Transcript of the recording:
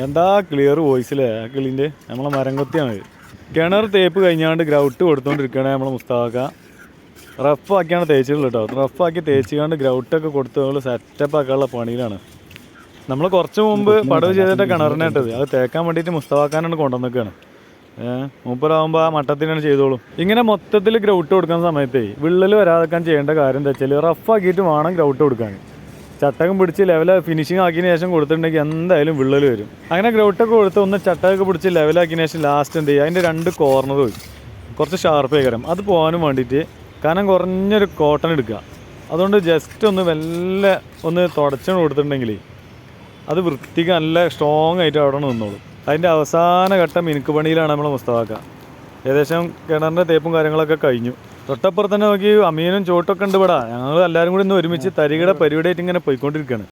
എന്താ ക്ലിയർ വോയിസിലെ ആ കിളിൻ്റെ നമ്മളെ മരം കൊത്തിയാണ്. കിണർ തേപ്പ് കഴിഞ്ഞാണ്ട് ഗ്രൗട്ട് കൊടുത്തുകൊണ്ടിരിക്കുകയാണ് നമ്മളെ മുസ്താഫ. റഫാക്കിയാണ് തേച്ചിട്ടുള്ളത് കേട്ടോ. റഫാക്കി തേച്ചുകൊണ്ട് ഗ്രൗട്ടൊക്കെ കൊടുത്ത് നമ്മൾ സെറ്റപ്പ് ആക്കാനുള്ള പണിയിലാണ്. നമ്മൾ കുറച്ച് മുമ്പ് പടവ് ചെയ്തിട്ട് കിണറിനായിട്ടത് അത് തേക്കാൻ വേണ്ടിയിട്ട് മുസ്താഫാക്കാനാണ് കൊണ്ടുവന്നിരിക്കുകയാണ്. മൂപ്പരാകുമ്പോൾ ആ മട്ടത്തിനാണ് ചെയ്തോളും. ഇങ്ങനെ മൊത്തത്തിൽ ഗ്രൗട്ട് കൊടുക്കുന്ന സമയത്തേ വിള്ളൽ വരാതെക്കാൻ ചെയ്യേണ്ട കാര്യം എന്താ വെച്ചാൽ റഫാക്കിയിട്ട് വേണം ഗ്രൗട്ട് കൊടുക്കാൻ. ചട്ടകം പിടിച്ച് ലെവൽ ഫിനിഷിങ് ആക്കിയതിന് ശേഷം കൊടുത്തിട്ടുണ്ടെങ്കിൽ എന്തായാലും വിള്ളൽ വരും. അങ്ങനെ ഗ്രൗട്ടൊക്കെ കൊടുത്ത് ഒന്ന് ചട്ടകൊക്കെ പിടിച്ച് ലെവലാക്കിയതിന് ശേഷം ലാസ്റ്റ് എന്ത് ചെയ്യുക, അതിൻ്റെ 2 കോർണർ പോയി കുറച്ച് ഷാർപ്പ് കയറും. അത് പോകാനും വേണ്ടിയിട്ട് കനം കുറഞ്ഞൊരു കോട്ടൺ എടുക്കുക. അതുകൊണ്ട് ജസ്റ്റ് ഒന്ന് വെല്ല ഒന്ന് തുടച്ചു കൊടുത്തിട്ടുണ്ടെങ്കിൽ അത് വൃത്തിക്ക് നല്ല സ്ട്രോങ് ആയിട്ട് അവിടെ നിന്നോളും. അതിൻ്റെ അവസാന ഘട്ടം മിനുക്ക് പണിയിലാണ് നമ്മൾ മുസ്താഫ. ഏകദേശം കിണറിൻ്റെ തേപ്പും കാര്യങ്ങളൊക്കെ കഴിഞ്ഞു. തൊട്ടപ്പുറത്ത് തന്നെ നോക്കി അമീനും ചോട്ടൊക്കെ ഉണ്ട് ഇവിടെ. ഞങ്ങൾ എല്ലാവരും കൂടി ഇന്ന് ഒരുമിച്ച് തരികട പരിപാടിയായിട്ട് ഇങ്ങനെ പോയിക്കൊണ്ടിരിക്കുകയാണ്.